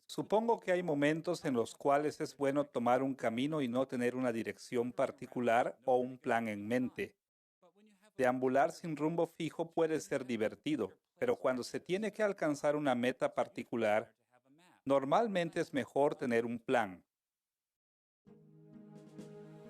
Supongo que hay momentos en los cuales es bueno tomar un camino y no tener una dirección particular o un plan en mente. Deambular sin rumbo fijo puede ser divertido, pero cuando se tiene que alcanzar una meta particular, normalmente es mejor tener un plan.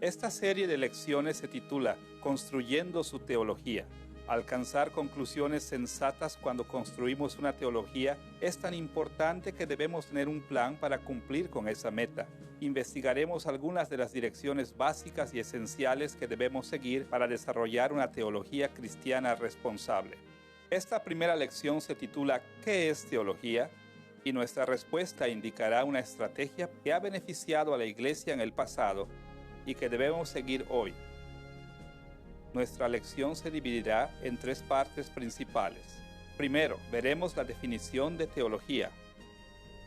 Esta serie de lecciones se titula Construyendo su teología. Alcanzar conclusiones sensatas cuando construimos una teología es tan importante que debemos tener un plan para cumplir con esa meta. Investigaremos algunas de las direcciones básicas y esenciales que debemos seguir para desarrollar una teología cristiana responsable. Esta primera lección se titula ¿Qué es teología? Y nuestra respuesta indicará una estrategia que ha beneficiado a la Iglesia en el pasado y que debemos seguir hoy. Nuestra lección se dividirá en tres partes principales. Primero, veremos la definición de teología.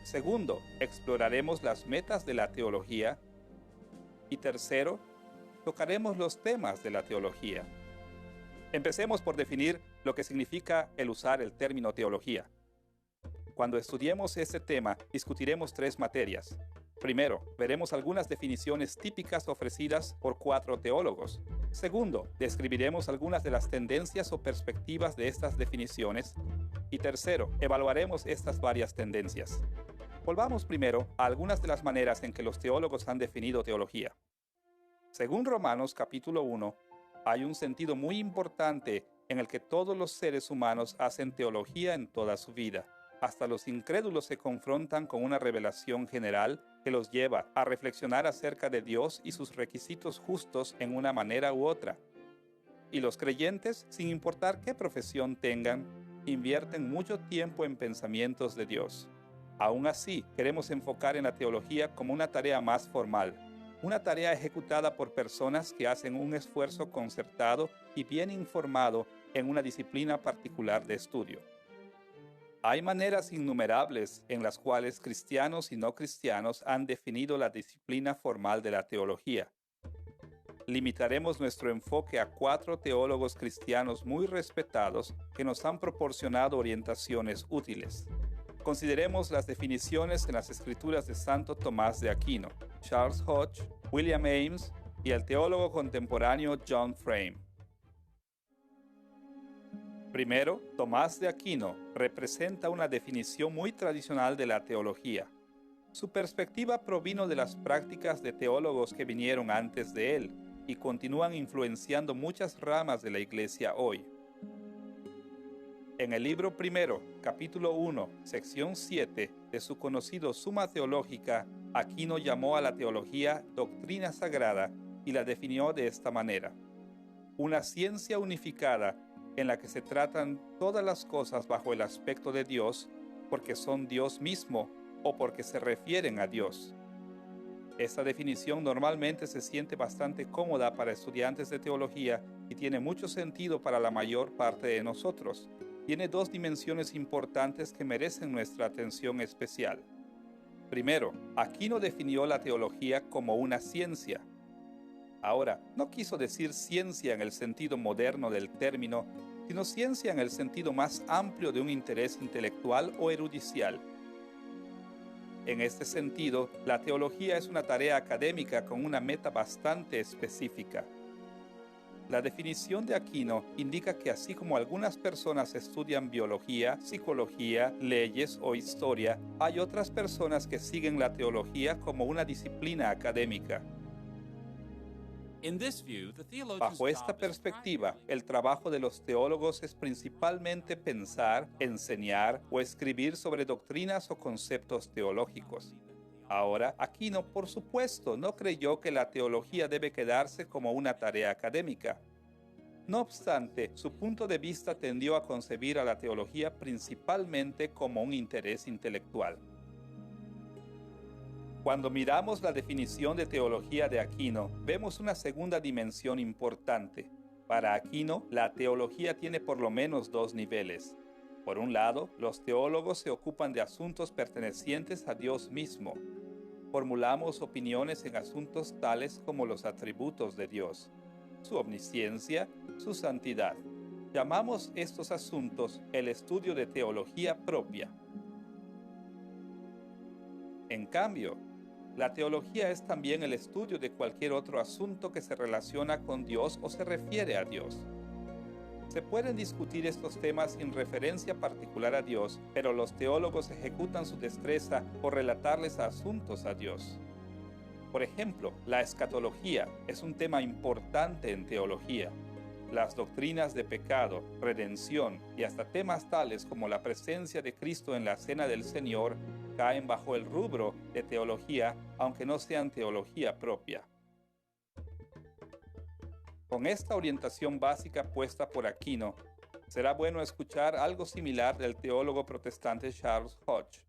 Segundo, exploraremos las metas de la teología. Y tercero, tocaremos los temas de la teología. Empecemos por definir lo que significa el usar el término teología. Cuando estudiemos este tema, discutiremos tres materias. Primero, veremos algunas definiciones típicas ofrecidas por 4 teólogos. Segundo, describiremos algunas de las tendencias o perspectivas de estas definiciones. Y tercero, evaluaremos estas varias tendencias. Volvamos primero a algunas de las maneras en que los teólogos han definido teología. Según Romanos capítulo 1, hay un sentido muy importante en el que todos los seres humanos hacen teología en toda su vida. Hasta los incrédulos se confrontan con una revelación general que los lleva a reflexionar acerca de Dios y sus requisitos justos en una manera u otra. Y los creyentes, sin importar qué profesión tengan, invierten mucho tiempo en pensamientos de Dios. Aún así, queremos enfocar en la teología como una tarea más formal, una tarea ejecutada por personas que hacen un esfuerzo concertado y bien informado en una disciplina particular de estudio. Hay maneras innumerables en las cuales cristianos y no cristianos han definido la disciplina formal de la teología. Limitaremos nuestro enfoque a 4 teólogos cristianos muy respetados que nos han proporcionado orientaciones útiles. Consideremos las definiciones en las escrituras de Santo Tomás de Aquino, Charles Hodge, William Ames y el teólogo contemporáneo John Frame. Primero, Tomás de Aquino representa una definición muy tradicional de la teología. Su perspectiva provino de las prácticas de teólogos que vinieron antes de él y continúan influenciando muchas ramas de la Iglesia hoy. En el libro primero, capítulo 1, sección 7 de su conocido Suma Teológica, Aquino llamó a la teología doctrina sagrada y la definió de esta manera: una ciencia unificada en la que se tratan todas las cosas bajo el aspecto de Dios, porque son Dios mismo o porque se refieren a Dios. Esta definición normalmente se siente bastante cómoda para estudiantes de teología y tiene mucho sentido para la mayor parte de nosotros. Tiene 2 dimensiones importantes que merecen nuestra atención especial. Primero, Aquino definió la teología como una ciencia. Ahora, no quiso decir ciencia en el sentido moderno del término, sino ciencia en el sentido más amplio de un interés intelectual o erudicial. En este sentido, la teología es una tarea académica con una meta bastante específica. La definición de Aquino indica que así como algunas personas estudian biología, psicología, leyes o historia, hay otras personas que siguen la teología como una disciplina académica. Bajo esta perspectiva, el trabajo de los teólogos es principalmente pensar, enseñar o escribir sobre doctrinas o conceptos teológicos. Ahora, Aquino, por supuesto, no creyó que la teología debe quedarse como una tarea académica. No obstante, su punto de vista tendió a concebir a la teología principalmente como un interés intelectual. Cuando miramos la definición de teología de Aquino, vemos una segunda dimensión importante. Para Aquino, la teología tiene por lo menos 2 niveles. Por un lado, los teólogos se ocupan de asuntos pertenecientes a Dios mismo. Formulamos opiniones en asuntos tales como los atributos de Dios, su omnisciencia, su santidad. Llamamos estos asuntos el estudio de teología propia. En cambio, la teología es también el estudio de cualquier otro asunto que se relaciona con Dios o se refiere a Dios. Se pueden discutir estos temas sin referencia particular a Dios, pero los teólogos ejecutan su destreza por relatarles asuntos a Dios. Por ejemplo, la escatología es un tema importante en teología. Las doctrinas de pecado, redención y hasta temas tales como la presencia de Cristo en la cena del Señor caen bajo el rubro de teología, aunque no sean teología propia. Con esta orientación básica puesta por Aquino, será bueno escuchar algo similar del teólogo protestante Charles Hodge.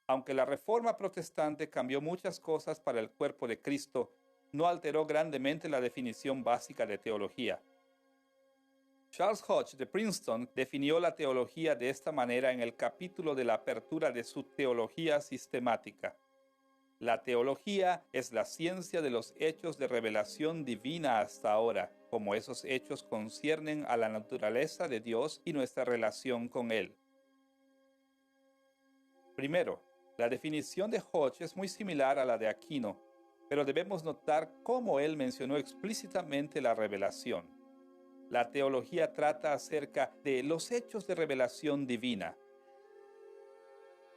Aunque la Reforma protestante cambió muchas cosas para el cuerpo de Cristo, no alteró grandemente la definición básica de teología. Charles Hodge de Princeton definió la teología de esta manera en el capítulo de la apertura de su Teología Sistemática. La teología es la ciencia de los hechos de revelación divina hasta ahora, como esos hechos conciernen a la naturaleza de Dios y nuestra relación con Él. Primero, la definición de Hodge es muy similar a la de Aquino, pero debemos notar cómo él mencionó explícitamente la revelación. La teología trata acerca de los hechos de revelación divina.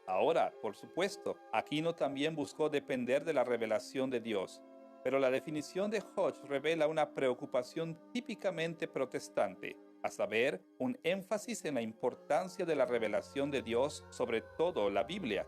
Ahora, por supuesto, Aquino también buscó depender de la revelación de Dios, pero la definición de Hodge revela una preocupación típicamente protestante, a saber, un énfasis en la importancia de la revelación de Dios, sobre todo la Biblia.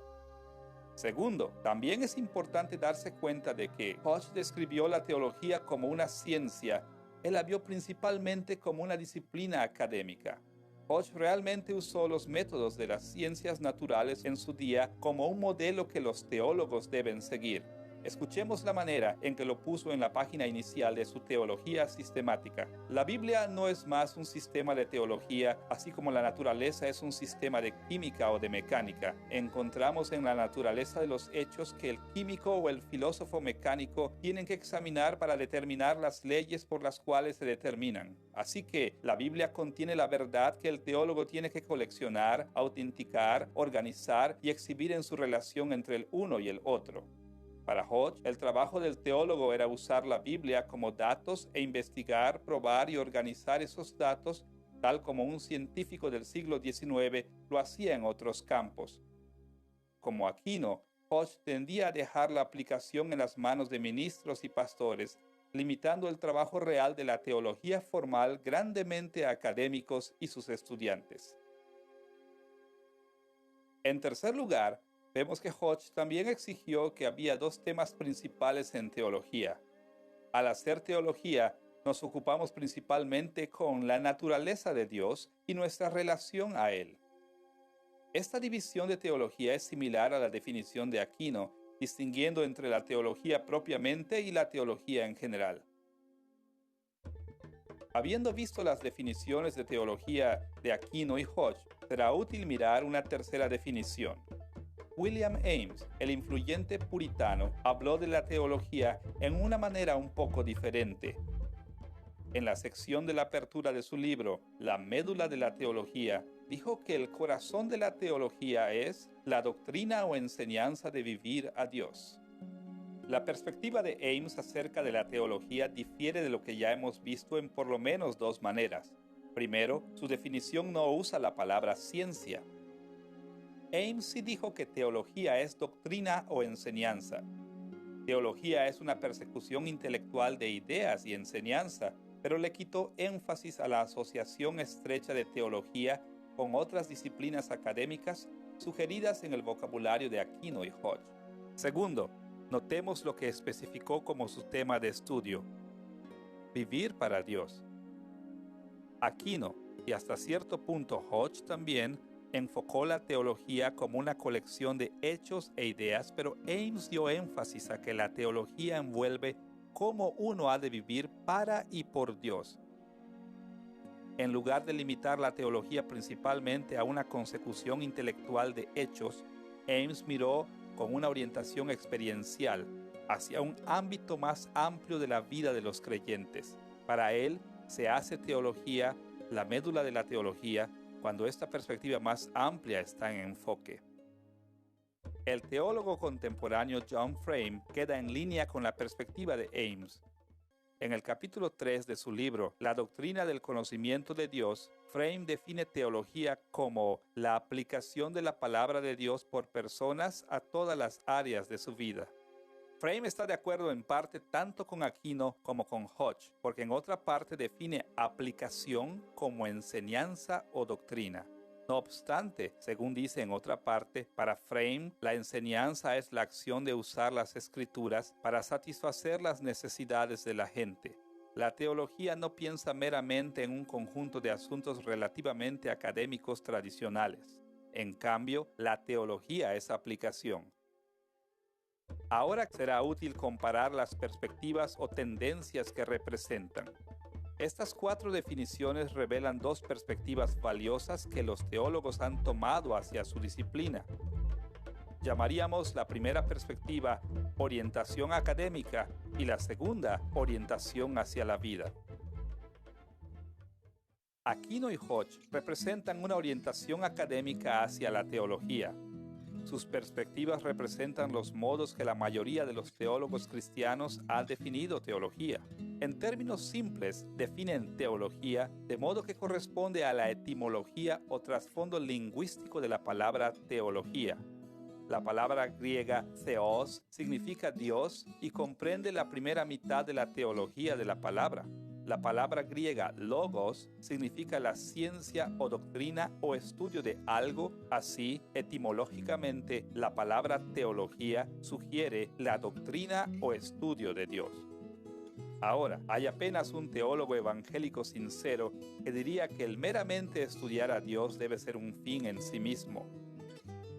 Segundo, también es importante darse cuenta de que Hodge describió la teología como una ciencia. Él la vio principalmente como una disciplina académica. Hodge realmente usó los métodos de las ciencias naturales en su día como un modelo que los teólogos deben seguir. Escuchemos la manera en que lo puso en la página inicial de su Teología Sistemática. La Biblia no es más un sistema de teología, así como la naturaleza es un sistema de química o de mecánica. Encontramos en la naturaleza de los hechos que el químico o el filósofo mecánico tienen que examinar para determinar las leyes por las cuales se determinan. Así que la Biblia contiene la verdad que el teólogo tiene que coleccionar, autenticar, organizar y exhibir en su relación entre el uno y el otro. Para Hodge, el trabajo del teólogo era usar la Biblia como datos e investigar, probar y organizar esos datos, tal como un científico del siglo XIX lo hacía en otros campos. Como Aquino, Hodge tendía a dejar la aplicación en las manos de ministros y pastores, limitando el trabajo real de la teología formal grandemente a académicos y sus estudiantes. En tercer lugar, vemos que Hodge también exigió que había dos temas principales en teología. Al hacer teología, nos ocupamos principalmente con la naturaleza de Dios y nuestra relación a Él. Esta división de teología es similar a la definición de Aquino, distinguiendo entre la teología propiamente y la teología en general. Habiendo visto las definiciones de teología de Aquino y Hodge, será útil mirar una tercera definición. William Ames, el influyente puritano, habló de la teología en una manera un poco diferente. En la sección de la apertura de su libro, La médula de la teología, dijo que el corazón de la teología es la doctrina o enseñanza de vivir a Dios. La perspectiva de Ames acerca de la teología difiere de lo que ya hemos visto en por lo menos dos maneras. Primero, su definición no usa la palabra ciencia. Ames sí dijo que teología es doctrina o enseñanza. Teología es una persecución intelectual de ideas y enseñanza, pero le quitó énfasis a la asociación estrecha de teología con otras disciplinas académicas sugeridas en el vocabulario de Aquino y Hodge. Segundo, notemos lo que especificó como su tema de estudio: vivir para Dios. Aquino, y hasta cierto punto Hodge también, enfocó la teología como una colección de hechos e ideas, pero Ames dio énfasis a que la teología envuelve cómo uno ha de vivir para y por Dios. En lugar de limitar la teología principalmente a una consecución intelectual de hechos, Ames miró con una orientación experiencial hacia un ámbito más amplio de la vida de los creyentes. Para él, se hace teología, la médula de la teología, cuando esta perspectiva más amplia está en enfoque. El teólogo contemporáneo John Frame queda en línea con la perspectiva de Ames. En el capítulo 3 de su libro, La doctrina del conocimiento de Dios, Frame define teología como la aplicación de la palabra de Dios por personas a todas las áreas de su vida. Frame está de acuerdo en parte tanto con Aquino como con Hodge, porque en otra parte define aplicación como enseñanza o doctrina. No obstante, según dice en otra parte, para Frame, la enseñanza es la acción de usar las escrituras para satisfacer las necesidades de la gente. La teología no piensa meramente en un conjunto de asuntos relativamente académicos tradicionales. En cambio, la teología es aplicación. Ahora será útil comparar las perspectivas o tendencias que representan. Estas 4 definiciones revelan 2 perspectivas valiosas que los teólogos han tomado hacia su disciplina. Llamaríamos la primera perspectiva orientación académica y la segunda orientación hacia la vida. Aquino y Hodge representan una orientación académica hacia la teología. Sus perspectivas representan los modos que la mayoría de los teólogos cristianos ha definido teología. En términos simples, definen teología de modo que corresponde a la etimología o trasfondo lingüístico de la palabra teología. La palabra griega theos significa Dios y comprende la primera mitad de la teología de la palabra. La palabra griega logos significa la ciencia o doctrina o estudio de algo. Así, etimológicamente, la palabra teología sugiere la doctrina o estudio de Dios. Ahora, hay apenas un teólogo evangélico sincero que diría que el meramente estudiar a Dios debe ser un fin en sí mismo.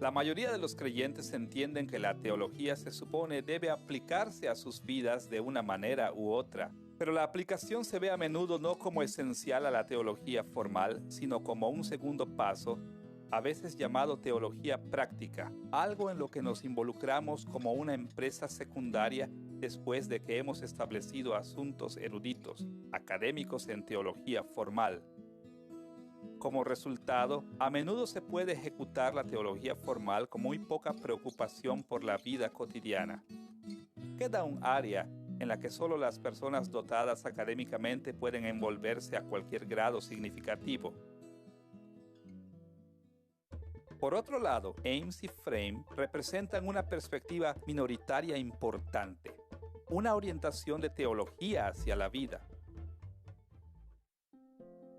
La mayoría de los creyentes entienden que la teología se supone debe aplicarse a sus vidas de una manera u otra. Pero la aplicación se ve a menudo no como esencial a la teología formal, sino como un segundo paso, a veces llamado teología práctica, algo en lo que nos involucramos como una empresa secundaria después de que hemos establecido asuntos eruditos, académicos en teología formal. Como resultado, a menudo se puede ejecutar la teología formal con muy poca preocupación por la vida cotidiana. Queda un área en la que solo las personas dotadas académicamente pueden envolverse a cualquier grado significativo. Por otro lado, Ames y Frame representan una perspectiva minoritaria importante, una orientación de teología hacia la vida.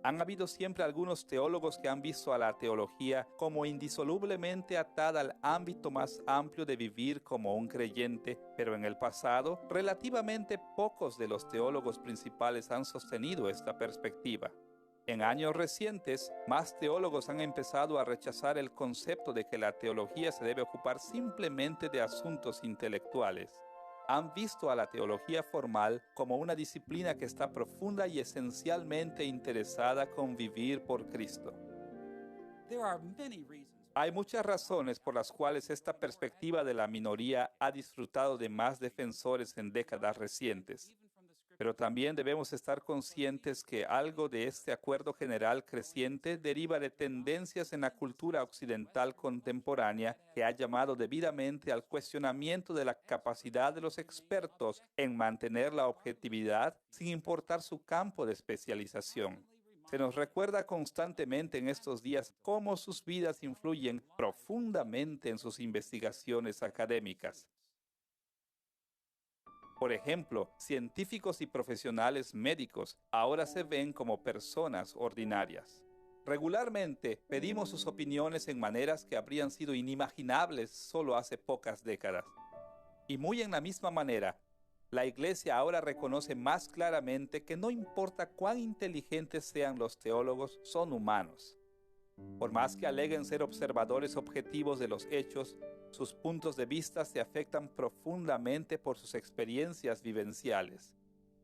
Han habido siempre algunos teólogos que han visto a la teología como indisolublemente atada al ámbito más amplio de vivir como un creyente, pero en el pasado, relativamente pocos de los teólogos principales han sostenido esta perspectiva. En años recientes, más teólogos han empezado a rechazar el concepto de que la teología se debe ocupar simplemente de asuntos intelectuales. Han visto a la teología formal como una disciplina que está profunda y esencialmente interesada con vivir por Cristo. Hay muchas razones por las cuales esta perspectiva de la minoría ha disfrutado de más defensores en décadas recientes. Pero también debemos estar conscientes que algo de este acuerdo general creciente deriva de tendencias en la cultura occidental contemporánea que ha llamado debidamente al cuestionamiento de la capacidad de los expertos en mantener la objetividad sin importar su campo de especialización. Se nos recuerda constantemente en estos días cómo sus vidas influyen profundamente en sus investigaciones académicas. Por ejemplo, científicos y profesionales médicos ahora se ven como personas ordinarias. Regularmente pedimos sus opiniones en maneras que habrían sido inimaginables solo hace pocas décadas. Y muy en la misma manera, la Iglesia ahora reconoce más claramente que no importa cuán inteligentes sean los teólogos, son humanos. Por más que aleguen ser observadores objetivos de los hechos, sus puntos de vista se afectan profundamente por sus experiencias vivenciales.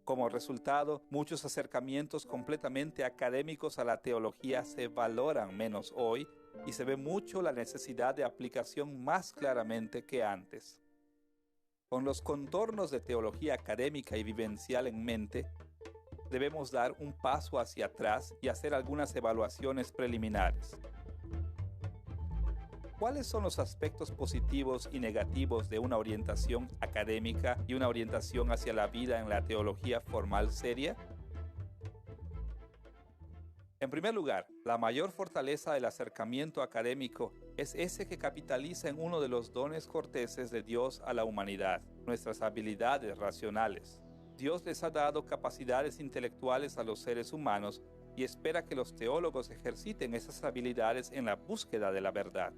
Como resultado, muchos acercamientos completamente académicos a la teología se valoran menos hoy y se ve mucho la necesidad de aplicación más claramente que antes. Con los contornos de teología académica y vivencial en mente, debemos dar un paso hacia atrás y hacer algunas evaluaciones preliminares. ¿Cuáles son los aspectos positivos y negativos de una orientación académica y una orientación hacia la vida en la teología formal seria? En primer lugar, la mayor fortaleza del acercamiento académico es ese que capitaliza en uno de los dones corteses de Dios a la humanidad, nuestras habilidades racionales. Dios les ha dado capacidades intelectuales a los seres humanos y espera que los teólogos ejerciten esas habilidades en la búsqueda de la verdad.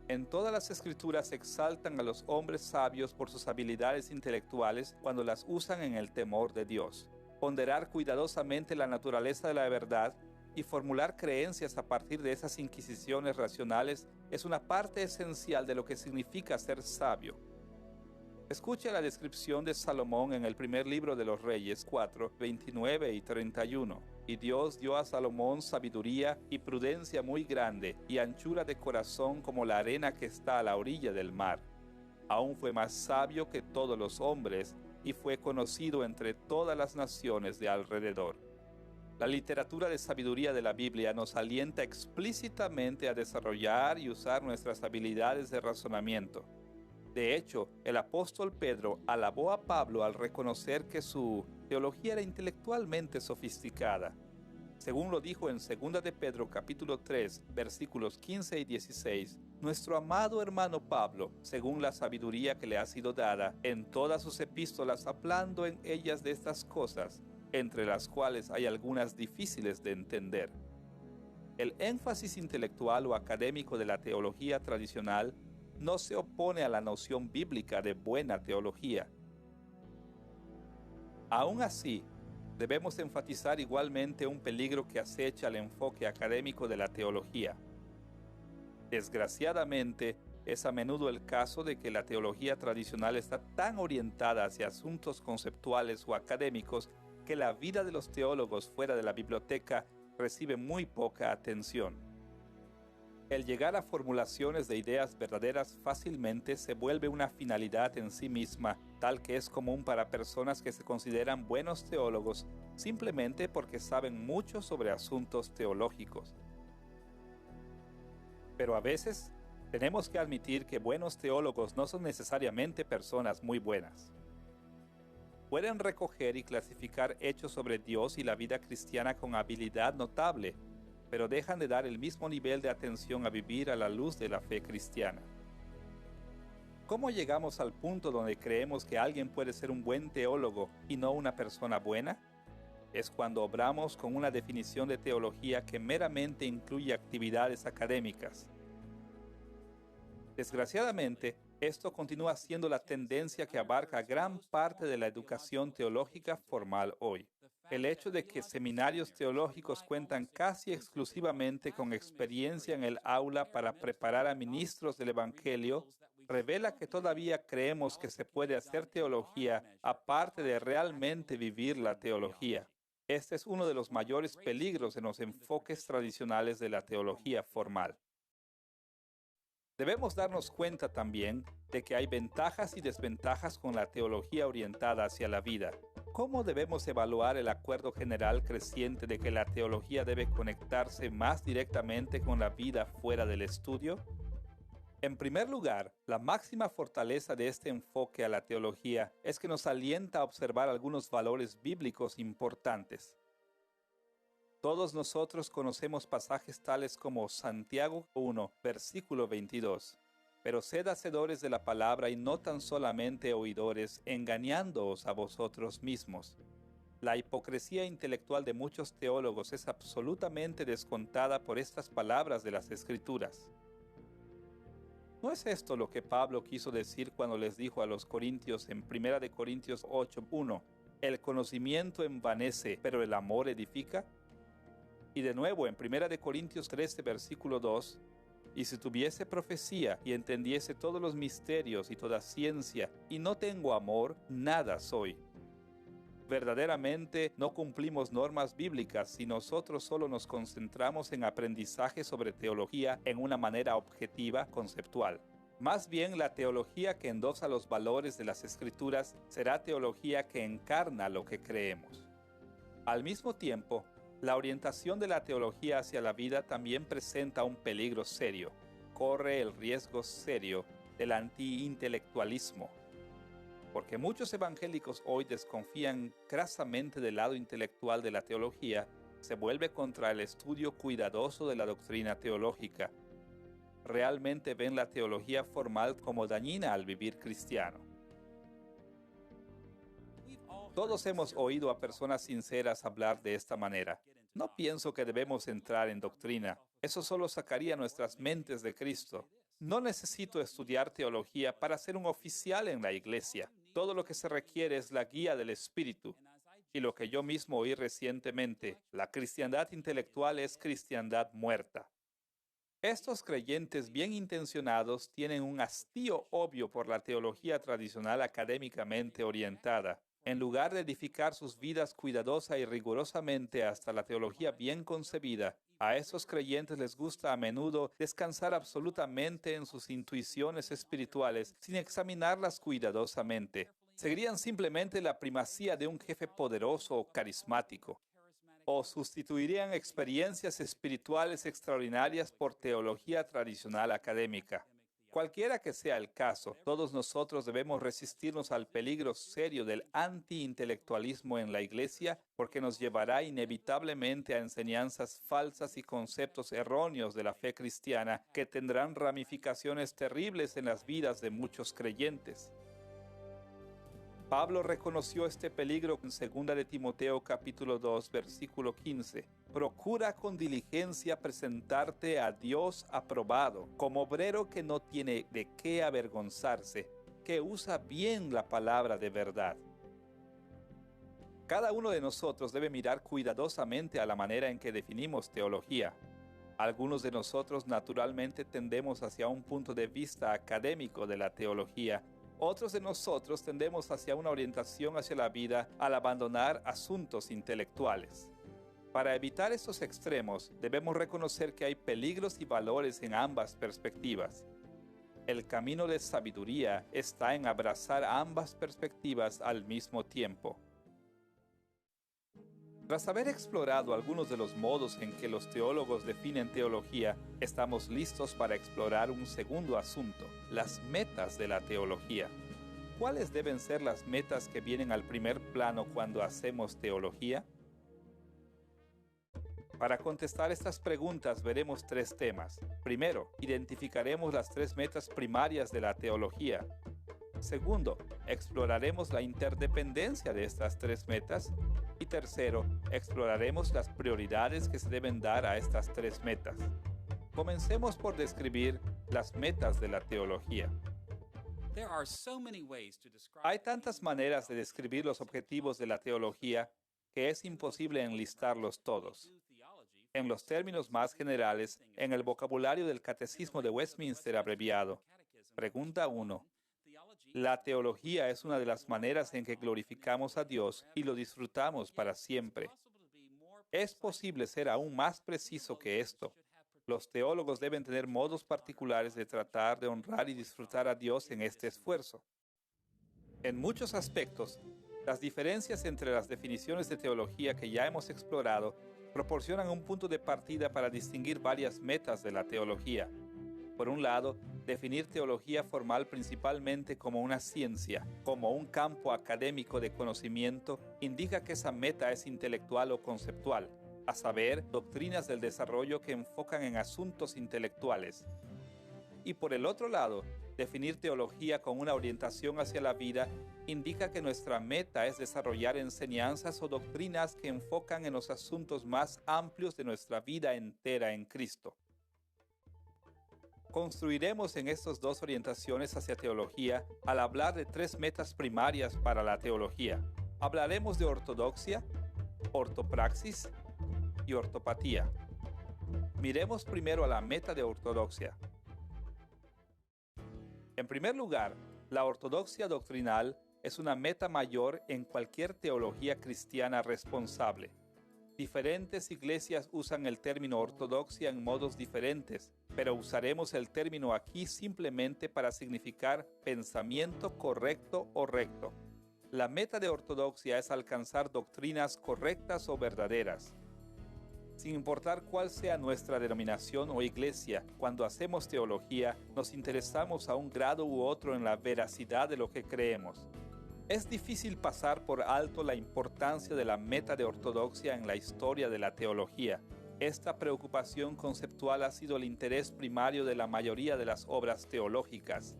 En todas las escrituras se exaltan a los hombres sabios por sus habilidades intelectuales cuando las usan en el temor de Dios. Ponderar cuidadosamente la naturaleza de la verdad y formular creencias a partir de esas inquisiciones racionales es una parte esencial de lo que significa ser sabio. Escuche la descripción de Salomón en el primer libro de los Reyes 4, 29 y 31. Y Dios dio a Salomón sabiduría y prudencia muy grande y anchura de corazón como la arena que está a la orilla del mar. Aún fue más sabio que todos los hombres y fue conocido entre todas las naciones de alrededor. La literatura de sabiduría de la Biblia nos alienta explícitamente a desarrollar y usar nuestras habilidades de razonamiento. De hecho, el apóstol Pedro alabó a Pablo al reconocer que su teología era intelectualmente sofisticada. Según lo dijo en 2 de Pedro capítulo 3, versículos 15 y 16, nuestro amado hermano Pablo, según la sabiduría que le ha sido dada, en todas sus epístolas hablando en ellas de estas cosas, entre las cuales hay algunas difíciles de entender. El énfasis intelectual o académico de la teología tradicional no se opone a la noción bíblica de buena teología. Aún así, debemos enfatizar igualmente un peligro que acecha el enfoque académico de la teología. Desgraciadamente, es a menudo el caso de que la teología tradicional está tan orientada hacia asuntos conceptuales o académicos que la vida de los teólogos fuera de la biblioteca recibe muy poca atención. El llegar a formulaciones de ideas verdaderas fácilmente se vuelve una finalidad en sí misma, tal que es común para personas que se consideran buenos teólogos simplemente porque saben mucho sobre asuntos teológicos. Pero a veces tenemos que admitir que buenos teólogos no son necesariamente personas muy buenas. Pueden recoger y clasificar hechos sobre Dios y la vida cristiana con habilidad notable, pero dejan de dar el mismo nivel de atención a vivir a la luz de la fe cristiana. ¿Cómo llegamos al punto donde creemos que alguien puede ser un buen teólogo y no una persona buena? Es cuando obramos con una definición de teología que meramente incluye actividades académicas. Desgraciadamente, esto continúa siendo la tendencia que abarca gran parte de la educación teológica formal hoy. El hecho de que seminarios teológicos cuentan casi exclusivamente con experiencia en el aula para preparar a ministros del Evangelio revela que todavía creemos que se puede hacer teología aparte de realmente vivir la teología. Este es uno de los mayores peligros en los enfoques tradicionales de la teología formal. Debemos darnos cuenta también de que hay ventajas y desventajas con la teología orientada hacia la vida. ¿Cómo debemos evaluar el acuerdo general creciente de que la teología debe conectarse más directamente con la vida fuera del estudio? En primer lugar, la máxima fortaleza de este enfoque a la teología es que nos alienta a observar algunos valores bíblicos importantes. Todos nosotros conocemos pasajes tales como Santiago 1, versículo 22. Pero sed hacedores de la palabra y no tan solamente oidores, engañándoos a vosotros mismos. La hipocresía intelectual de muchos teólogos es absolutamente descontada por estas palabras de las Escrituras. ¿No es esto lo que Pablo quiso decir cuando les dijo a los corintios en 1 de Corintios 8, 1? El conocimiento envanece, pero el amor edifica. Y de nuevo en 1 de Corintios 13, versículo 2, y si tuviese profecía y entendiese todos los misterios y toda ciencia, y no tengo amor, nada soy. Verdaderamente no cumplimos normas bíblicas si nosotros solo nos concentramos en aprendizaje sobre teología en una manera objetiva, conceptual. Más bien, la teología que endosa los valores de las Escrituras será teología que encarna lo que creemos. Al mismo tiempo, la orientación de la teología hacia la vida también presenta un peligro serio. corre el riesgo serio del antiintelectualismo, porque muchos evangélicos hoy desconfían grasamente del lado intelectual de la teología, se vuelve contra el estudio cuidadoso de la doctrina teológica. Realmente ven la teología formal como dañina al vivir cristiano. Todos hemos oído a personas sinceras hablar de esta manera. No pienso que debemos entrar en doctrina. Eso solo sacaría nuestras mentes de Cristo. No necesito estudiar teología para ser un oficial en la iglesia. Todo lo que se requiere es la guía del Espíritu. Y lo que yo mismo oí recientemente, la cristiandad intelectual es cristiandad muerta. Estos creyentes bien intencionados tienen un hastío obvio por la teología tradicional académicamente orientada. En lugar de edificar sus vidas cuidadosa y rigurosamente hasta la teología bien concebida, a esos creyentes les gusta a menudo descansar absolutamente en sus intuiciones espirituales sin examinarlas cuidadosamente. Seguirían simplemente la primacía de un jefe poderoso o carismático, o sustituirían experiencias espirituales extraordinarias por teología tradicional académica. Cualquiera que sea el caso, todos nosotros debemos resistirnos al peligro serio del antiintelectualismo en la iglesia, porque nos llevará inevitablemente a enseñanzas falsas y conceptos erróneos de la fe cristiana que tendrán ramificaciones terribles en las vidas de muchos creyentes. Pablo reconoció este peligro en 2 de Timoteo capítulo 2, versículo 15. Procura con diligencia presentarte a Dios aprobado, como obrero que no tiene de qué avergonzarse, que usa bien la palabra de verdad. Cada uno de nosotros debe mirar cuidadosamente a la manera en que definimos teología. Algunos de nosotros naturalmente tendemos hacia un punto de vista académico de la teología. Otros de nosotros tendemos hacia una orientación hacia la vida al abandonar asuntos intelectuales. Para evitar estos extremos, debemos reconocer que hay peligros y valores en ambas perspectivas. El camino de sabiduría está en abrazar ambas perspectivas al mismo tiempo. Tras haber explorado algunos de los modos en que los teólogos definen teología, estamos listos para explorar un segundo asunto, las metas de la teología. ¿Cuáles deben ser las metas que vienen al primer plano cuando hacemos teología? Para contestar estas preguntas veremos tres temas. Primero, identificaremos las tres metas primarias de la teología. Segundo, exploraremos la interdependencia de estas tres metas. Y tercero, exploraremos las prioridades que se deben dar a estas tres metas. Comencemos por describir las metas de la teología. Hay tantas maneras de describir los objetivos de la teología que es imposible enlistarlos todos. En los términos más generales, en el vocabulario del Catecismo de Westminster abreviado, pregunta 1. La teología es una de las maneras en que glorificamos a Dios y lo disfrutamos para siempre. Es posible ser aún más preciso que esto. Los teólogos deben tener modos particulares de tratar de honrar y disfrutar a Dios en este esfuerzo. En muchos aspectos, las diferencias entre las definiciones de teología que ya hemos explorado proporcionan un punto de partida para distinguir varias metas de la teología. Por un lado, definir teología formal principalmente como una ciencia, como un campo académico de conocimiento, indica que esa meta es intelectual o conceptual, a saber, doctrinas del desarrollo que enfocan en asuntos intelectuales. Y por el otro lado, definir teología con una orientación hacia la vida indica que nuestra meta es desarrollar enseñanzas o doctrinas que enfocan en los asuntos más amplios de nuestra vida entera en Cristo. Construiremos en estas dos orientaciones hacia teología al hablar de tres metas primarias para la teología. Hablaremos de ortodoxia, ortopraxis y ortopatía. Miremos primero a la meta de ortodoxia. En primer lugar, la ortodoxia doctrinal es una meta mayor en cualquier teología cristiana responsable. Diferentes iglesias usan el término ortodoxia en modos diferentes, pero usaremos el término aquí simplemente para significar pensamiento correcto o recto. La meta de ortodoxia es alcanzar doctrinas correctas o verdaderas. Sin importar cuál sea nuestra denominación o iglesia, cuando hacemos teología, nos interesamos a un grado u otro en la veracidad de lo que creemos. Es difícil pasar por alto la importancia de la meta de ortodoxia en la historia de la teología. Esta preocupación conceptual ha sido el interés primario de la mayoría de las obras teológicas.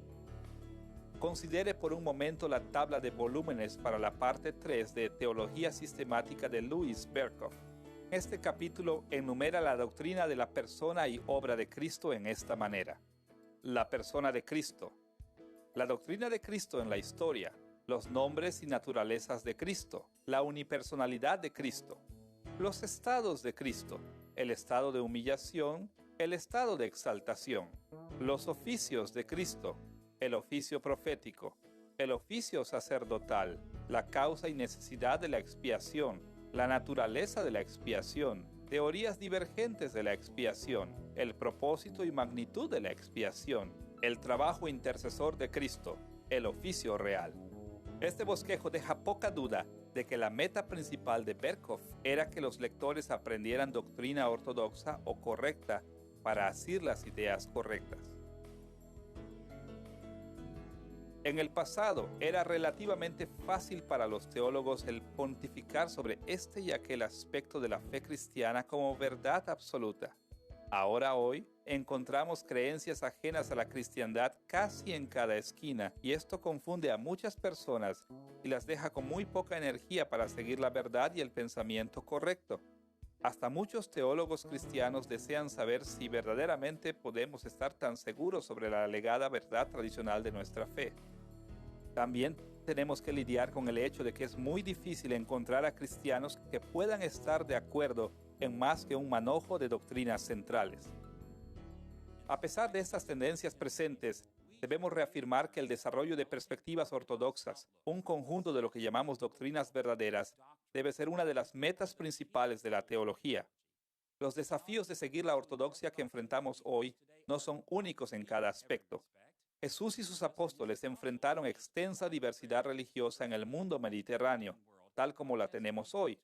Considere por un momento la tabla de volúmenes para la parte 3 de Teología Sistemática de Louis Berkhof. Este capítulo enumera la doctrina de la persona y obra de Cristo en esta manera. La persona de Cristo. La doctrina de Cristo en la historia. Los nombres y naturalezas de Cristo. La unipersonalidad de Cristo. Los estados de Cristo. El estado de humillación, el estado de exaltación. Los oficios de Cristo. El oficio profético, el oficio sacerdotal, la causa y necesidad de la expiación, la naturaleza de la expiación, teorías divergentes de la expiación, el propósito y magnitud de la expiación, el trabajo intercesor de Cristo, el oficio real. Este bosquejo deja poca duda de que la meta principal de Berkhof era que los lectores aprendieran doctrina ortodoxa o correcta para asir las ideas correctas. En el pasado era relativamente fácil para los teólogos el pontificar sobre este y aquel aspecto de la fe cristiana como verdad absoluta. Ahora hoy encontramos creencias ajenas a la cristiandad casi en cada esquina, y esto confunde a muchas personas y las deja con muy poca energía para seguir la verdad y el pensamiento correcto. Hasta muchos teólogos cristianos desean saber si verdaderamente podemos estar tan seguros sobre la alegada verdad tradicional de nuestra fe. También tenemos que lidiar con el hecho de que es muy difícil encontrar a cristianos que puedan estar de acuerdo en más que un manojo de doctrinas centrales. A pesar de estas tendencias presentes, debemos reafirmar que el desarrollo de perspectivas ortodoxas, un conjunto de lo que llamamos doctrinas verdaderas, debe ser una de las metas principales de la teología. Los desafíos de seguir la ortodoxia que enfrentamos hoy no son únicos en cada aspecto. Jesús y sus apóstoles enfrentaron extensa diversidad religiosa en el mundo mediterráneo, tal como la tenemos hoy.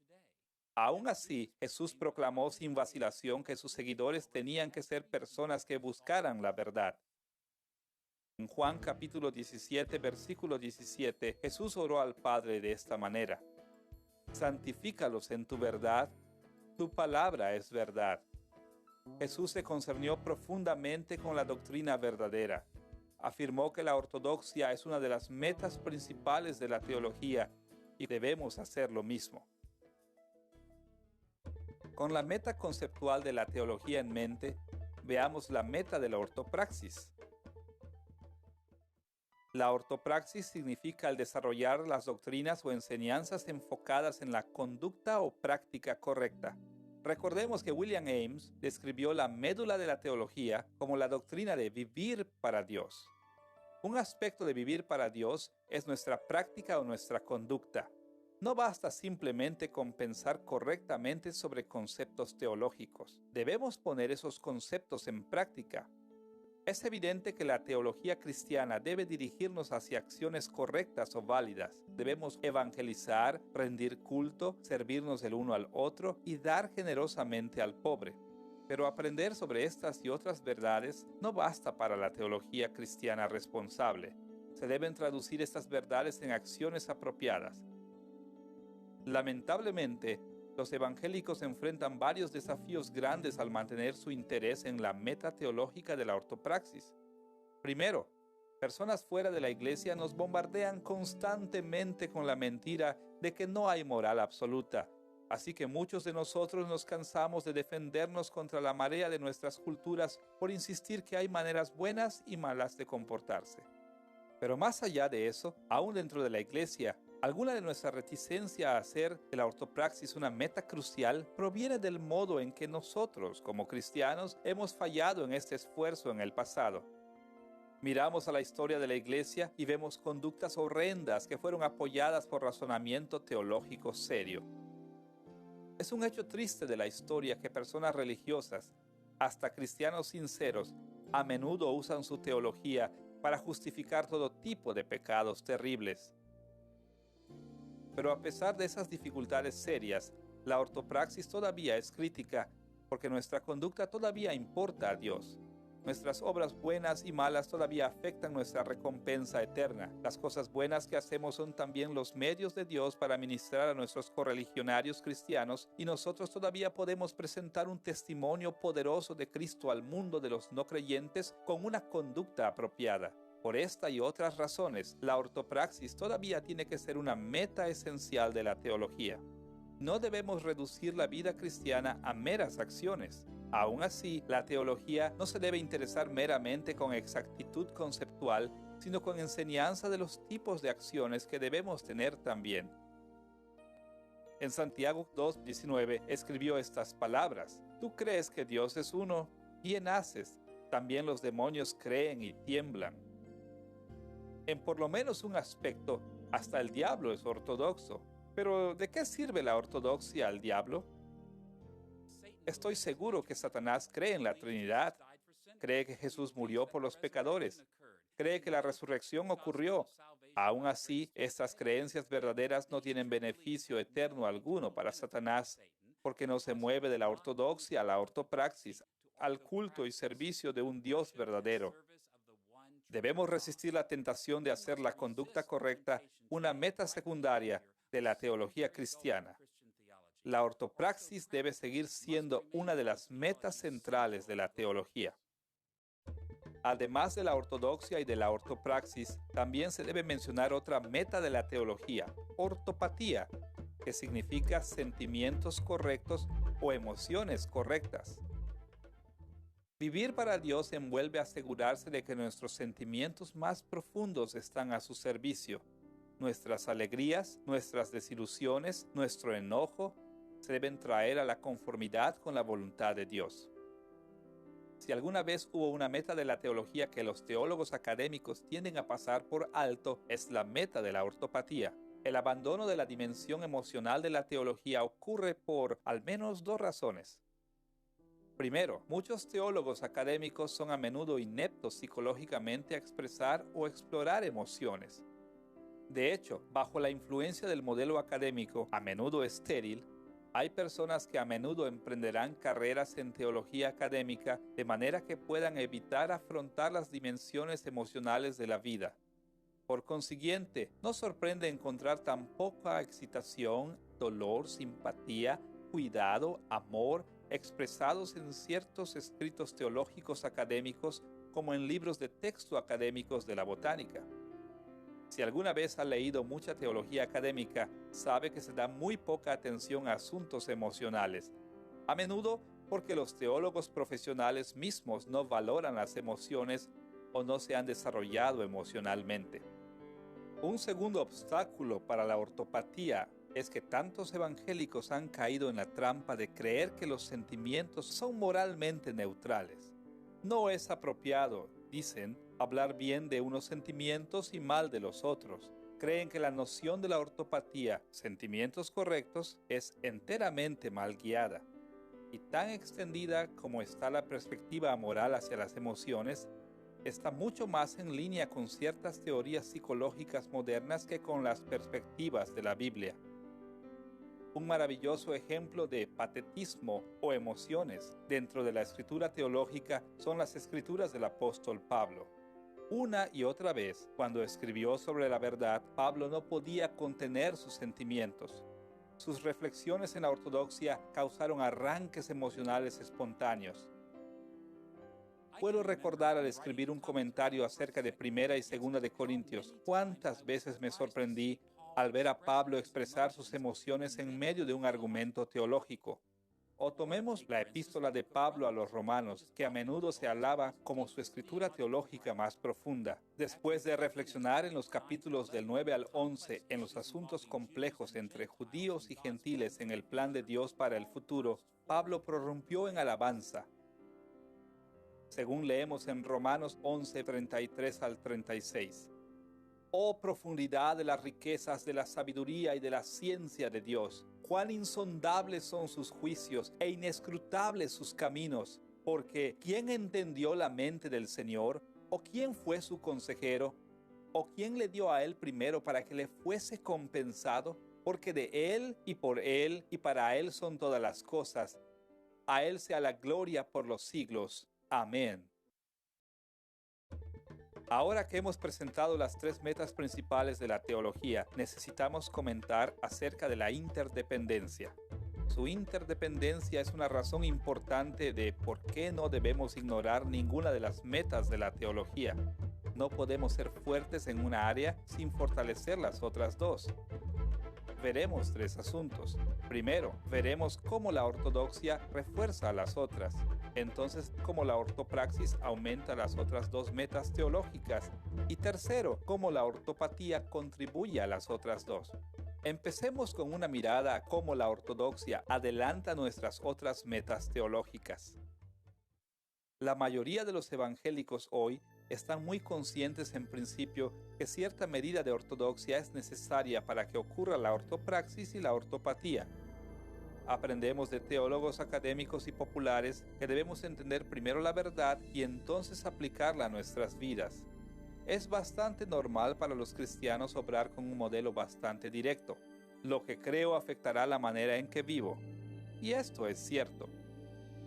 Aún así, Jesús proclamó sin vacilación que sus seguidores tenían que ser personas que buscaran la verdad. En Juan capítulo 17, versículo 17, Jesús oró al Padre de esta manera: santifícalos en tu verdad, tu palabra es verdad. Jesús se concernió profundamente con la doctrina verdadera. Afirmó que la ortodoxia es una de las metas principales de la teología y debemos hacer lo mismo. Con la meta conceptual de la teología en mente, veamos la meta de la ortopraxis. La ortopraxis significa el desarrollar las doctrinas o enseñanzas enfocadas en la conducta o práctica correcta. Recordemos que William Ames describió la médula de la teología como la doctrina de vivir para Dios. Un aspecto de vivir para Dios es nuestra práctica o nuestra conducta. No basta simplemente con pensar correctamente sobre conceptos teológicos. Debemos poner esos conceptos en práctica. Es evidente que la teología cristiana debe dirigirnos hacia acciones correctas o válidas. Debemos evangelizar, rendir culto, servirnos el uno al otro y dar generosamente al pobre. Pero aprender sobre estas y otras verdades no basta para la teología cristiana responsable. Se deben traducir estas verdades en acciones apropiadas. Lamentablemente, los evangélicos enfrentan varios desafíos grandes al mantener su interés en la meta teológica de la ortopraxis. Primero, personas fuera de la iglesia nos bombardean constantemente con la mentira de que no hay moral absoluta. Así que muchos de nosotros nos cansamos de defendernos contra la marea de nuestras culturas por insistir que hay maneras buenas y malas de comportarse. Pero más allá de eso, aún dentro de la iglesia, alguna de nuestra reticencia a hacer de la ortopraxis una meta crucial proviene del modo en que nosotros, como cristianos, hemos fallado en este esfuerzo en el pasado. Miramos a la historia de la iglesia y vemos conductas horrendas que fueron apoyadas por razonamiento teológico serio. Es un hecho triste de la historia que personas religiosas, hasta cristianos sinceros, a menudo usan su teología para justificar todo tipo de pecados terribles. Pero a pesar de esas dificultades serias, la ortopraxis todavía es crítica porque nuestra conducta todavía importa a Dios. Nuestras obras buenas y malas todavía afectan nuestra recompensa eterna. Las cosas buenas que hacemos son también los medios de Dios para ministrar a nuestros correligionarios cristianos, y nosotros todavía podemos presentar un testimonio poderoso de Cristo al mundo de los no creyentes con una conducta apropiada. Por esta y otras razones, la ortopraxis todavía tiene que ser una meta esencial de la teología. No debemos reducir la vida cristiana a meras acciones. Aún así, la teología no se debe interesar meramente con exactitud conceptual, sino con enseñanza de los tipos de acciones que debemos tener también. En Santiago 2:19 escribió estas palabras: «Tú crees que Dios es uno, bien haces. También los demonios creen y tiemblan». En por lo menos un aspecto, hasta el diablo es ortodoxo. Pero, ¿de qué sirve la ortodoxia al diablo? Estoy seguro que Satanás cree en la Trinidad, cree que Jesús murió por los pecadores, cree que la resurrección ocurrió. Aún así, estas creencias verdaderas no tienen beneficio eterno alguno para Satanás, porque no se mueve de la ortodoxia a la ortopraxis, al culto y servicio de un Dios verdadero. Debemos resistir la tentación de hacer la conducta correcta una meta secundaria de la teología cristiana. La ortopraxis debe seguir siendo una de las metas centrales de la teología. Además de la ortodoxia y de la ortopraxis, también se debe mencionar otra meta de la teología: ortopatía, que significa sentimientos correctos o emociones correctas. Vivir para Dios envuelve asegurarse de que nuestros sentimientos más profundos están a su servicio. Nuestras alegrías, nuestras desilusiones, nuestro enojo se deben traer a la conformidad con la voluntad de Dios. Si alguna vez hubo una meta de la teología que los teólogos académicos tienden a pasar por alto, es la meta de la ortopatía. El abandono de la dimensión emocional de la teología ocurre por al menos dos razones. Primero, muchos teólogos académicos son a menudo ineptos psicológicamente a expresar o explorar emociones. De hecho, bajo la influencia del modelo académico, a menudo estéril, hay personas que a menudo emprenderán carreras en teología académica de manera que puedan evitar afrontar las dimensiones emocionales de la vida. Por consiguiente, no sorprende encontrar tan poca excitación, dolor, simpatía, cuidado, amor, expresados en ciertos escritos teológicos académicos como en libros de texto académicos de la botánica. Si alguna vez ha leído mucha teología académica, sabe que se da muy poca atención a asuntos emocionales, a menudo porque los teólogos profesionales mismos no valoran las emociones o no se han desarrollado emocionalmente. Un segundo obstáculo para la ortopatía es que tantos evangélicos han caído en la trampa de creer que los sentimientos son moralmente neutrales. No es apropiado, dicen, hablar bien de unos sentimientos y mal de los otros. Creen que la noción de la ortopatía, sentimientos correctos, es enteramente mal guiada. Y tan extendida como está la perspectiva moral hacia las emociones, está mucho más en línea con ciertas teorías psicológicas modernas que con las perspectivas de la Biblia. Un maravilloso ejemplo de patetismo o emociones dentro de la escritura teológica son las escrituras del apóstol Pablo. Una y otra vez, cuando escribió sobre la verdad, Pablo no podía contener sus sentimientos. Sus reflexiones en la ortodoxia causaron arranques emocionales espontáneos. Puedo recordar al escribir un comentario acerca de Primera y Segunda de Corintios, cuántas veces me sorprendí al ver a Pablo expresar sus emociones en medio de un argumento teológico. O tomemos la epístola de Pablo a los romanos, que a menudo se alaba como su escritura teológica más profunda. Después de reflexionar en los capítulos del 9 al 11 en los asuntos complejos entre judíos y gentiles en el plan de Dios para el futuro, Pablo prorrumpió en alabanza. Según leemos en Romanos 11, 33 al 36. Oh profundidad de las riquezas de la sabiduría y de la ciencia de Dios, cuán insondables son sus juicios e inescrutables sus caminos, porque ¿quién entendió la mente del Señor? ¿O quién fue su consejero? ¿O quién le dio a él primero para que le fuese compensado? Porque de él y por él y para él son todas las cosas. A Él sea la gloria por los siglos. Amén. Ahora que hemos presentado las tres metas principales de la teología, necesitamos comentar acerca de la interdependencia. Su interdependencia es una razón importante de por qué no debemos ignorar ninguna de las metas de la teología. No podemos ser fuertes en una área sin fortalecer las otras dos. Veremos tres asuntos. Primero, veremos cómo la ortodoxia refuerza a las otras. Entonces, cómo la ortopraxis aumenta las otras dos metas teológicas. Y tercero, cómo la ortopatía contribuye a las otras dos. Empecemos con una mirada a cómo la ortodoxia adelanta nuestras otras metas teológicas. La mayoría de los evangélicos hoy están muy conscientes en principio que cierta medida de ortodoxia es necesaria para que ocurra la ortopraxis y la ortopatía. Aprendemos de teólogos académicos y populares que debemos entender primero la verdad y entonces aplicarla a nuestras vidas. Es bastante normal para los cristianos obrar con un modelo bastante directo. Lo que creo afectará la manera en que vivo. Y esto es cierto.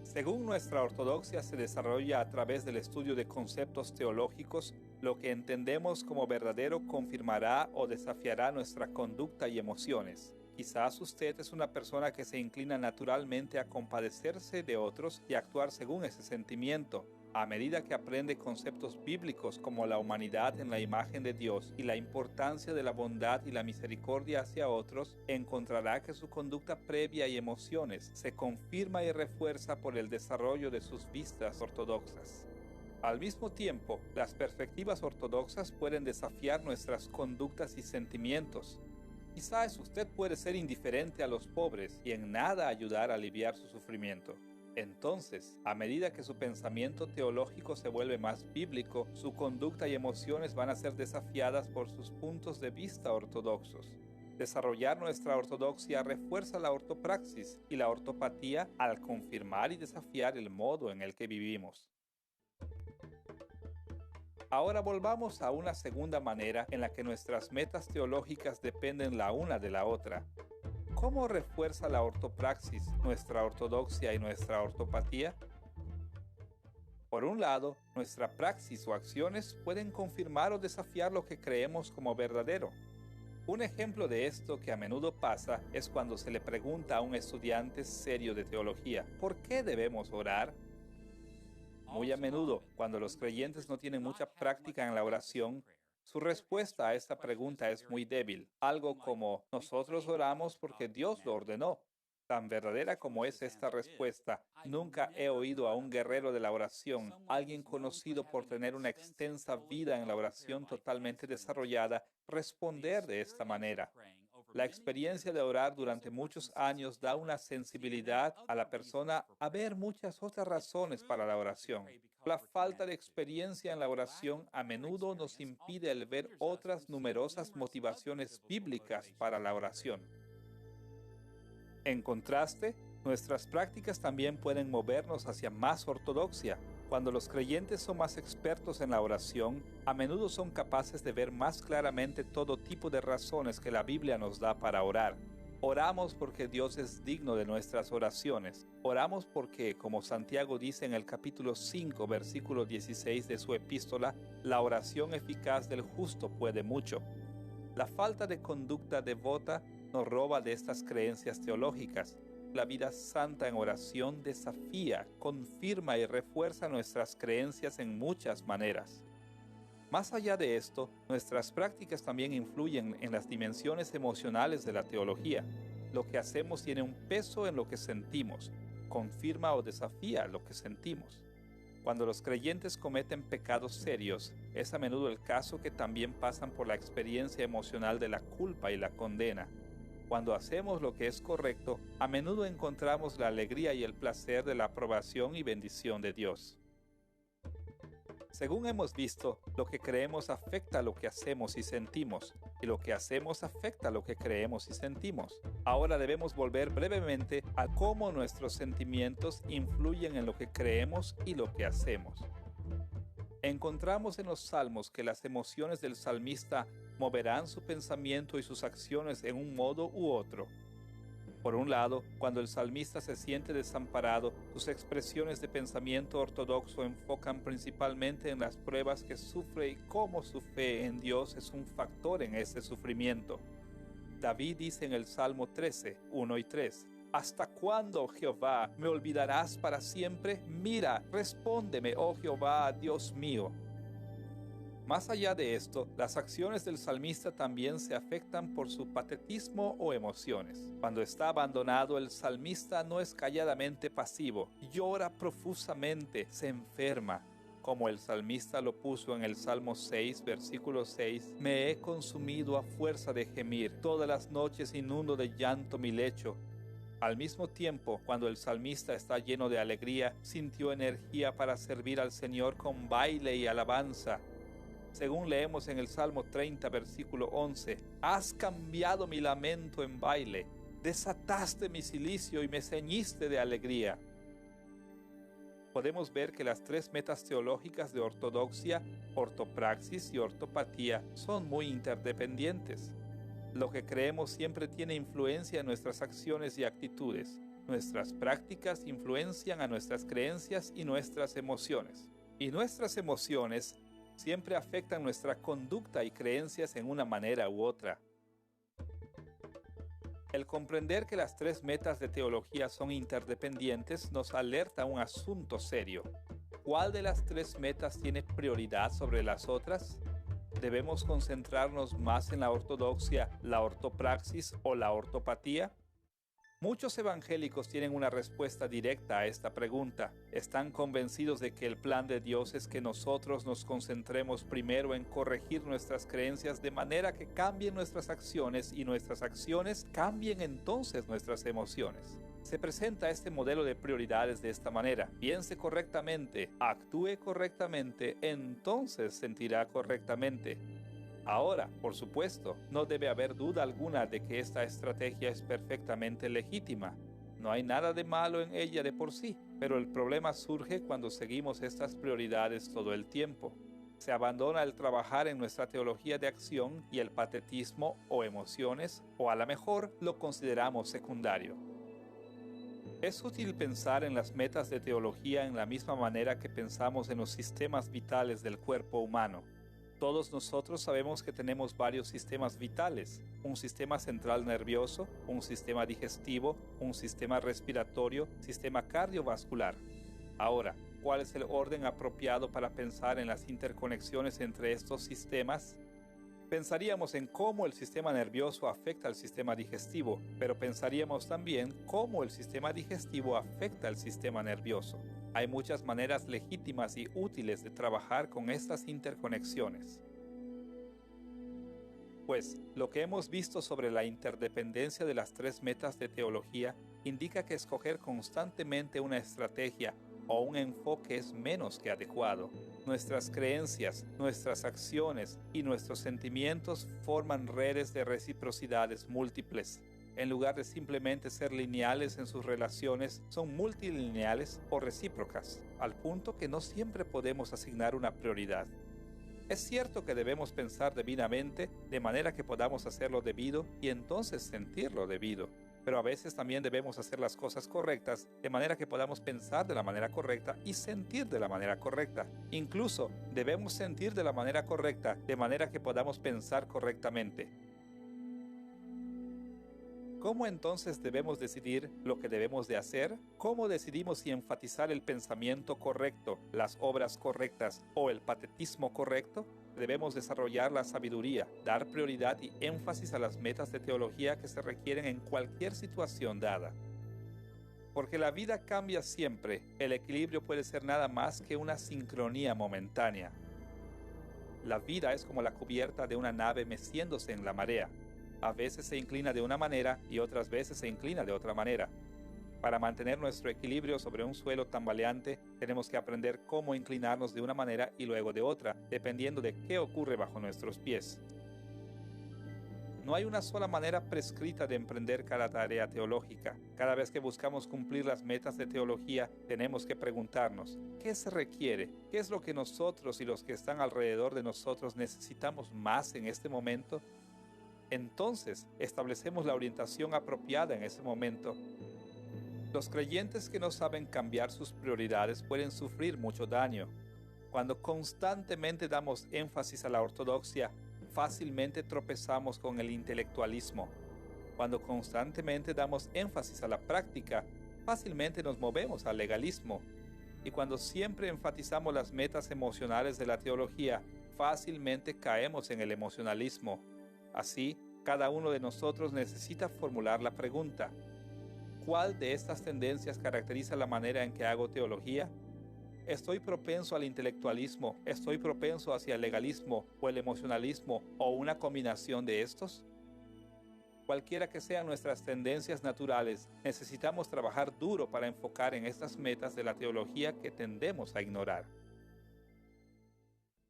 Según nuestra ortodoxia se desarrolla a través del estudio de conceptos teológicos, lo que entendemos como verdadero confirmará o desafiará nuestra conducta y emociones. Quizás usted es una persona que se inclina naturalmente a compadecerse de otros y actuar según ese sentimiento. A medida que aprende conceptos bíblicos como la humanidad en la imagen de Dios y la importancia de la bondad y la misericordia hacia otros, encontrará que su conducta previa y emociones se confirma y refuerza por el desarrollo de sus vistas ortodoxas. Al mismo tiempo, las perspectivas ortodoxas pueden desafiar nuestras conductas y sentimientos. Quizás usted puede ser indiferente a los pobres y en nada ayudar a aliviar su sufrimiento. Entonces, a medida que su pensamiento teológico se vuelve más bíblico, su conducta y emociones van a ser desafiadas por sus puntos de vista ortodoxos. Desarrollar nuestra ortodoxia refuerza la ortopraxis y la ortopatía al confirmar y desafiar el modo en el que vivimos. Ahora volvamos a una segunda manera en la que nuestras metas teológicas dependen la una de la otra. ¿Cómo refuerza la ortopraxis nuestra ortodoxia y nuestra ortopatía? Por un lado, nuestra praxis o acciones pueden confirmar o desafiar lo que creemos como verdadero. Un ejemplo de esto que a menudo pasa es cuando se le pregunta a un estudiante serio de teología, ¿por qué debemos orar? Muy a menudo, cuando los creyentes no tienen mucha práctica en la oración, su respuesta a esta pregunta es muy débil, algo como, nosotros oramos porque Dios lo ordenó. Tan verdadera como es esta respuesta, nunca he oído a un guerrero de la oración, alguien conocido por tener una extensa vida en la oración totalmente desarrollada, responder de esta manera. La experiencia de orar durante muchos años da una sensibilidad a la persona a ver muchas otras razones para la oración. La falta de experiencia en la oración a menudo nos impide el ver otras numerosas motivaciones bíblicas para la oración. En contraste, nuestras prácticas también pueden movernos hacia más ortodoxia. Cuando los creyentes son más expertos en la oración, a menudo son capaces de ver más claramente todo tipo de razones que la Biblia nos da para orar. Oramos porque Dios es digno de nuestras oraciones. Oramos porque, como Santiago dice en el capítulo 5, versículo 16 de su epístola, la oración eficaz del justo puede mucho. La falta de conducta devota nos roba de estas creencias teológicas. La vida santa en oración desafía, confirma y refuerza nuestras creencias en muchas maneras. Más allá de esto, nuestras prácticas también influyen en las dimensiones emocionales de la teología. Lo que hacemos tiene un peso en lo que sentimos, confirma o desafía lo que sentimos. Cuando los creyentes cometen pecados serios, es a menudo el caso que también pasan por la experiencia emocional de la culpa y la condena. Cuando hacemos lo que es correcto, a menudo encontramos la alegría y el placer de la aprobación y bendición de Dios. Según hemos visto, lo que creemos afecta lo que hacemos y sentimos, y lo que hacemos afecta lo que creemos y sentimos. Ahora debemos volver brevemente a cómo nuestros sentimientos influyen en lo que creemos y lo que hacemos. Encontramos en los Salmos que las emociones del salmista moverán su pensamiento y sus acciones en un modo u otro. Por un lado, cuando el salmista se siente desamparado, sus expresiones de pensamiento ortodoxo enfocan principalmente en las pruebas que sufre y cómo su fe en Dios es un factor en ese sufrimiento. David dice en el Salmo 13, 1 y 3, ¿Hasta cuándo, Jehová, me olvidarás para siempre? Mira, respóndeme, oh Jehová, Dios mío. Más allá de esto, las acciones del salmista también se afectan por su patetismo o emociones. Cuando está abandonado, el salmista no es calladamente pasivo, llora profusamente, se enferma. Como el salmista lo puso en el Salmo 6, versículo 6, me he consumido a fuerza de gemir, todas las noches inundo de llanto mi lecho. Al mismo tiempo, cuando el salmista está lleno de alegría, sintió energía para servir al Señor con baile y alabanza. Según leemos en el Salmo 30, versículo 11, has cambiado mi lamento en baile, desataste mi cilicio y me ceñiste de alegría. Podemos ver que las tres metas teológicas de ortodoxia, ortopraxis y ortopatía son muy interdependientes. Lo que creemos siempre tiene influencia en nuestras acciones y actitudes. Nuestras prácticas influencian a nuestras creencias y nuestras emociones. Y nuestras emociones siempre afectan nuestra conducta y creencias en una manera u otra. El comprender que las tres metas de teología son interdependientes nos alerta a un asunto serio. ¿Cuál de las tres metas tiene prioridad sobre las otras? ¿Debemos concentrarnos más en la ortodoxia, la ortopraxis o la ortopatía? Muchos evangélicos tienen una respuesta directa a esta pregunta. Están convencidos de que el plan de Dios es que nosotros nos concentremos primero en corregir nuestras creencias de manera que cambien nuestras acciones y nuestras acciones cambien entonces nuestras emociones. Se presenta este modelo de prioridades de esta manera. Piense correctamente, actúe correctamente, entonces sentirá correctamente. Ahora, por supuesto, no debe haber duda alguna de que esta estrategia es perfectamente legítima. No hay nada de malo en ella de por sí, pero el problema surge cuando seguimos estas prioridades todo el tiempo. Se abandona el trabajar en nuestra teología de acción y el patetismo o emociones, o a lo mejor lo consideramos secundario. Es útil pensar en las metas de teología en la misma manera que pensamos en los sistemas vitales del cuerpo humano. Todos nosotros sabemos que tenemos varios sistemas vitales, un sistema central nervioso, un sistema digestivo, un sistema respiratorio, sistema cardiovascular. Ahora, ¿cuál es el orden apropiado para pensar en las interconexiones entre estos sistemas? Pensaríamos en cómo el sistema nervioso afecta al sistema digestivo, pero pensaríamos también cómo el sistema digestivo afecta al sistema nervioso. Hay muchas maneras legítimas y útiles de trabajar con estas interconexiones. Pues, lo que hemos visto sobre la interdependencia de las tres metas de teología indica que escoger constantemente una estrategia o un enfoque es menos que adecuado. Nuestras creencias, nuestras acciones y nuestros sentimientos forman redes de reciprocidades múltiples. En lugar de simplemente ser lineales en sus relaciones, son multilineales o recíprocas, al punto que no siempre podemos asignar una prioridad. Es cierto que debemos pensar debidamente de manera que podamos hacer lo debido y entonces sentir lo debido, pero a veces también debemos hacer las cosas correctas de manera que podamos pensar de la manera correcta y sentir de la manera correcta. Incluso debemos sentir de la manera correcta de manera que podamos pensar correctamente. ¿Cómo entonces debemos decidir lo que debemos de hacer? ¿Cómo decidimos si enfatizar el pensamiento correcto, las obras correctas o el patetismo correcto? Debemos desarrollar la sabiduría, dar prioridad y énfasis a las metas de teología que se requieren en cualquier situación dada. Porque la vida cambia siempre, el equilibrio puede ser nada más que una sincronía momentánea. La vida es como la cubierta de una nave meciéndose en la marea. A veces se inclina de una manera y otras veces se inclina de otra manera. Para mantener nuestro equilibrio sobre un suelo tambaleante, tenemos que aprender cómo inclinarnos de una manera y luego de otra, dependiendo de qué ocurre bajo nuestros pies. No hay una sola manera prescrita de emprender cada tarea teológica. Cada vez que buscamos cumplir las metas de teología, tenemos que preguntarnos, ¿qué se requiere? ¿Qué es lo que nosotros y los que están alrededor de nosotros necesitamos más en este momento? Entonces, establecemos la orientación apropiada en ese momento. Los creyentes que no saben cambiar sus prioridades pueden sufrir mucho daño. Cuando constantemente damos énfasis a la ortodoxia, fácilmente tropezamos con el intelectualismo. Cuando constantemente damos énfasis a la práctica, fácilmente nos movemos al legalismo. Y cuando siempre enfatizamos las metas emocionales de la teología, fácilmente caemos en el emocionalismo. Así, cada uno de nosotros necesita formular la pregunta: ¿cuál de estas tendencias caracteriza la manera en que hago teología? ¿Estoy propenso al intelectualismo? ¿Estoy propenso hacia el legalismo o el emocionalismo o una combinación de estos? Cualquiera que sean nuestras tendencias naturales, necesitamos trabajar duro para enfocar en estas metas de la teología que tendemos a ignorar.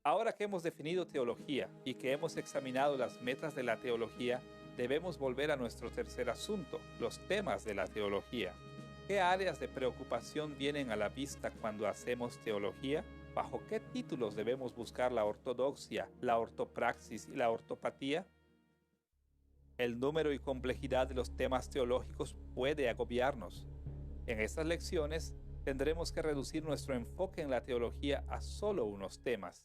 Ahora que hemos definido teología y que hemos examinado las metas de la teología, debemos volver a nuestro tercer asunto, los temas de la teología. ¿Qué áreas de preocupación vienen a la vista cuando hacemos teología? ¿Bajo qué títulos debemos buscar la ortodoxia, la ortopraxis y la ortopatía? El número y complejidad de los temas teológicos puede agobiarnos. En estas lecciones tendremos que reducir nuestro enfoque en la teología a solo unos temas.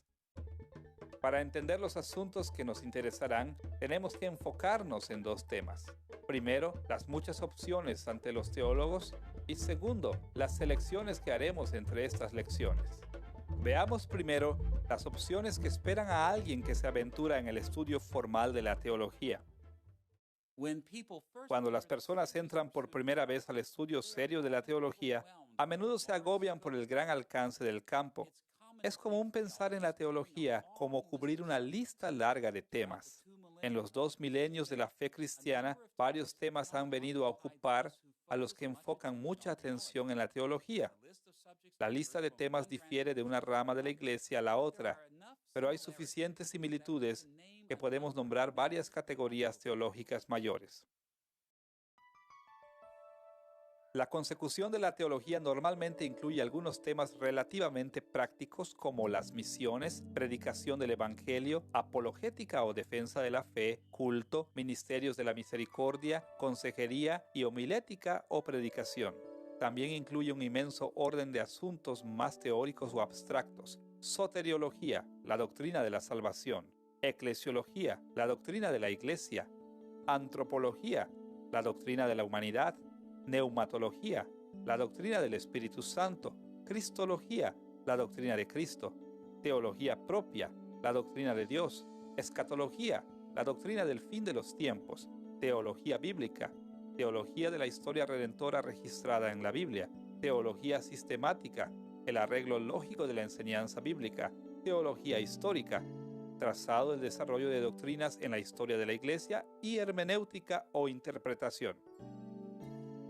Para entender los asuntos que nos interesarán, tenemos que enfocarnos en dos temas. Primero, las muchas opciones ante los teólogos y segundo, las selecciones que haremos entre estas lecciones. Veamos primero las opciones que esperan a alguien que se aventura en el estudio formal de la teología. Cuando las personas entran por primera vez al estudio serio de la teología, a menudo se agobian por el gran alcance del campo. Es común pensar en la teología como cubrir una lista larga de temas. En los 2 milenios de la fe cristiana, varios temas han venido a ocupar a los que enfocan mucha atención en la teología. La lista de temas difiere de una rama de la iglesia a la otra, pero hay suficientes similitudes que podemos nombrar varias categorías teológicas mayores. La consecución de la teología normalmente incluye algunos temas relativamente prácticos como las misiones, predicación del evangelio, apologética o defensa de la fe, culto, ministerios de la misericordia, consejería y homilética o predicación. También incluye un inmenso orden de asuntos más teóricos o abstractos: soteriología, la doctrina de la salvación; eclesiología, la doctrina de la iglesia; antropología, la doctrina de la humanidad; neumatología, la doctrina del Espíritu Santo; cristología, la doctrina de Cristo; teología propia, la doctrina de Dios; escatología, la doctrina del fin de los tiempos; teología bíblica, teología de la historia redentora registrada en la Biblia; teología sistemática, el arreglo lógico de la enseñanza bíblica; teología histórica, trazado del desarrollo de doctrinas en la historia de la Iglesia; y hermenéutica o interpretación.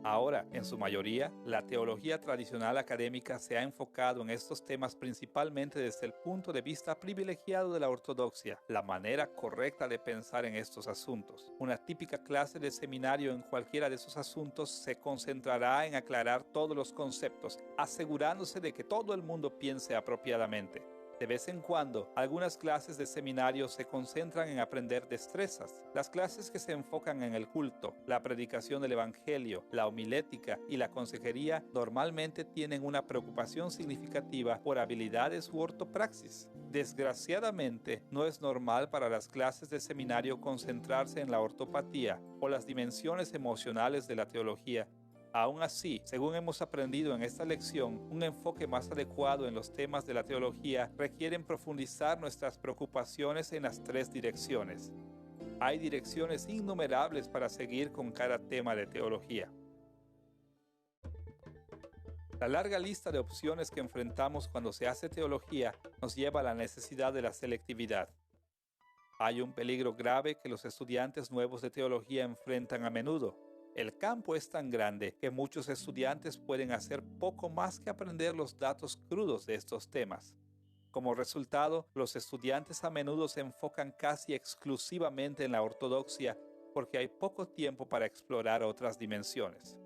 Ahora, en su mayoría, la teología tradicional académica se ha enfocado en estos temas principalmente desde el punto de vista privilegiado de la ortodoxia, la manera correcta de pensar en estos asuntos. Una típica clase de seminario en cualquiera de esos asuntos se concentrará en aclarar todos los conceptos, asegurándose de que todo el mundo piense apropiadamente. De vez en cuando, algunas clases de seminario se concentran en aprender destrezas. Las clases que se enfocan en el culto, la predicación del evangelio, la homilética y la consejería normalmente tienen una preocupación significativa por habilidades u ortopraxis. Desgraciadamente, no es normal para las clases de seminario concentrarse en la ortopatía o las dimensiones emocionales de la teología. Aún así, según hemos aprendido en esta lección, un enfoque más adecuado en los temas de la teología requiere profundizar nuestras preocupaciones en las tres direcciones. Hay direcciones innumerables para seguir con cada tema de teología. La larga lista de opciones que enfrentamos cuando se hace teología nos lleva a la necesidad de la selectividad. Hay un peligro grave que los estudiantes nuevos de teología enfrentan a menudo. El campo es tan grande que muchos estudiantes pueden hacer poco más que aprender los datos crudos de estos temas. Como resultado, los estudiantes a menudo se enfocan casi exclusivamente en la ortodoxia porque hay poco tiempo para explorar otras dimensiones.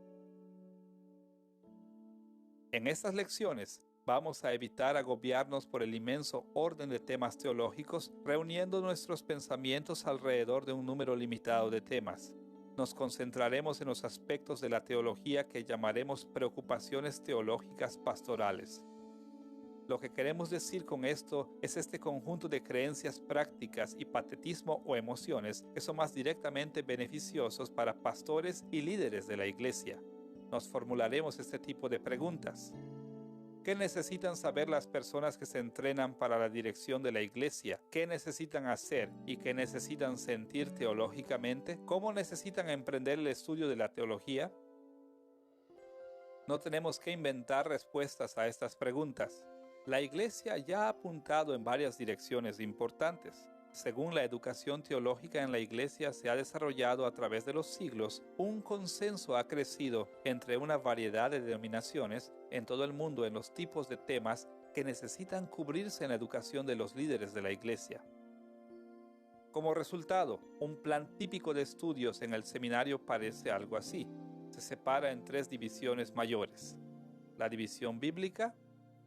En estas lecciones Vamos a evitar agobiarnos por el inmenso orden de temas teológicos, reuniendo nuestros pensamientos alrededor de un número limitado de temas. Nos concentraremos en los aspectos de la teología que llamaremos preocupaciones teológicas pastorales. Lo que queremos decir con esto es este conjunto de creencias prácticas y patetismo o emociones que son más directamente beneficiosos para pastores y líderes de la iglesia. Nos formularemos este tipo de preguntas. ¿Qué necesitan saber las personas que se entrenan para la dirección de la iglesia? ¿Qué necesitan hacer y qué necesitan sentir teológicamente? ¿Cómo necesitan emprender el estudio de la teología? No tenemos que inventar respuestas a estas preguntas. La iglesia ya ha apuntado en varias direcciones importantes. Según la educación teológica en la iglesia se ha desarrollado a través de los siglos, un consenso ha crecido entre una variedad de denominaciones en todo el mundo en los tipos de temas que necesitan cubrirse en la educación de los líderes de la iglesia. Como resultado, un plan típico de estudios en el seminario parece algo así. Se separa en 3 divisiones mayores: la división bíblica,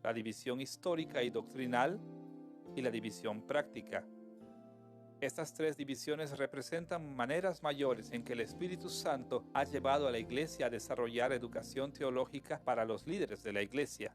la división histórica y doctrinal y la división práctica. Estas 3 divisiones representan maneras mayores en que el Espíritu Santo ha llevado a la iglesia a desarrollar educación teológica para los líderes de la iglesia.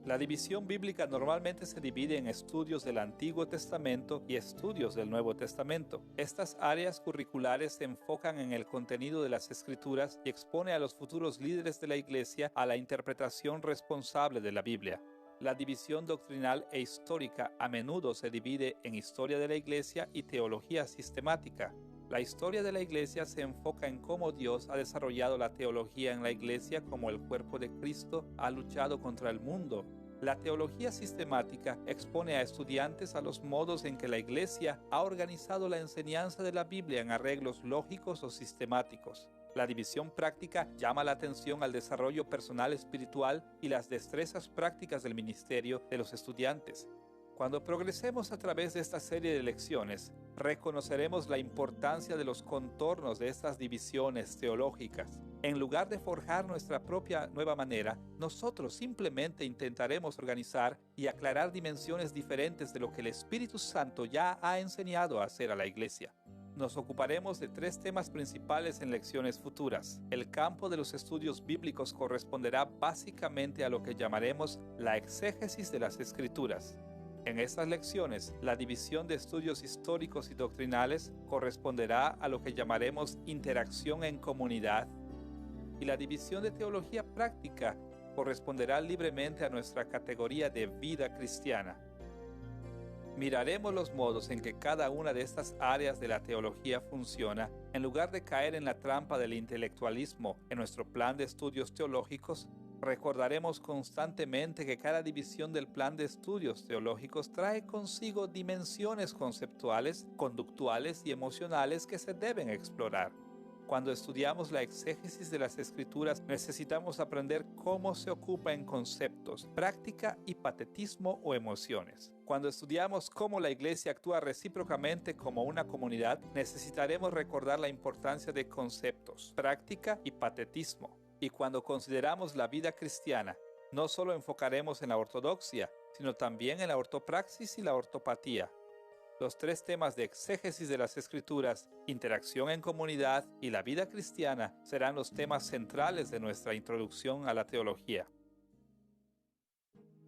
La división bíblica normalmente se divide en estudios del Antiguo Testamento y estudios del Nuevo Testamento. Estas áreas curriculares se enfocan en el contenido de las Escrituras y expone a los futuros líderes de la iglesia a la interpretación responsable de la Biblia. La división doctrinal e histórica a menudo se divide en historia de la iglesia y teología sistemática. La historia de la iglesia se enfoca en cómo Dios ha desarrollado la teología en la iglesia, como el cuerpo de Cristo ha luchado contra el mundo. La teología sistemática expone a estudiantes a los modos en que la iglesia ha organizado la enseñanza de la Biblia en arreglos lógicos o sistemáticos. La división práctica llama la atención al desarrollo personal espiritual y las destrezas prácticas del ministerio de los estudiantes. Cuando progresemos a través de esta serie de lecciones, reconoceremos la importancia de los contornos de estas divisiones teológicas. En lugar de forjar nuestra propia nueva manera, nosotros simplemente intentaremos organizar y aclarar dimensiones diferentes de lo que el Espíritu Santo ya ha enseñado a hacer a la iglesia. Nos ocuparemos de 3 temas principales en lecciones futuras. El campo de los estudios bíblicos corresponderá básicamente a lo que llamaremos la exégesis de las Escrituras. En estas lecciones, la división de estudios históricos y doctrinales corresponderá a lo que llamaremos interacción en comunidad, y la división de teología práctica corresponderá libremente a nuestra categoría de vida cristiana. Miraremos los modos en que cada una de estas áreas de la teología funciona, en lugar de caer en la trampa del intelectualismo en nuestro plan de estudios teológicos. Recordaremos constantemente que cada división del plan de estudios teológicos trae consigo dimensiones conceptuales, conductuales y emocionales que se deben explorar. Cuando estudiamos la exégesis de las Escrituras, necesitamos aprender cómo se ocupa en conceptos, práctica y patetismo o emociones. Cuando estudiamos cómo la iglesia actúa recíprocamente como una comunidad, necesitaremos recordar la importancia de conceptos, práctica y patetismo. Y cuando consideramos la vida cristiana, no solo enfocaremos en la ortodoxia, sino también en la ortopraxis y la ortopatía. Los 3 temas de exégesis de las Escrituras, interacción en comunidad y la vida cristiana serán los temas centrales de nuestra introducción a la teología.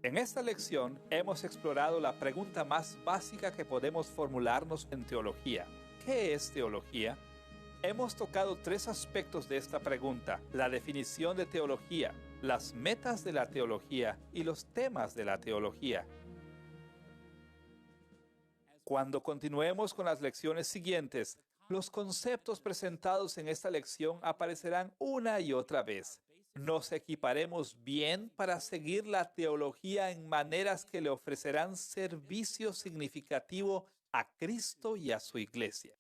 En esta lección hemos explorado la pregunta más básica que podemos formularnos en teología. ¿Qué es teología? Hemos tocado 3 aspectos de esta pregunta: la definición de teología, las metas de la teología y los temas de la teología. Cuando continuemos con las lecciones siguientes, los conceptos presentados en esta lección aparecerán una y otra vez. Nos equiparemos bien para seguir la teología en maneras que le ofrecerán servicio significativo a Cristo y a su iglesia.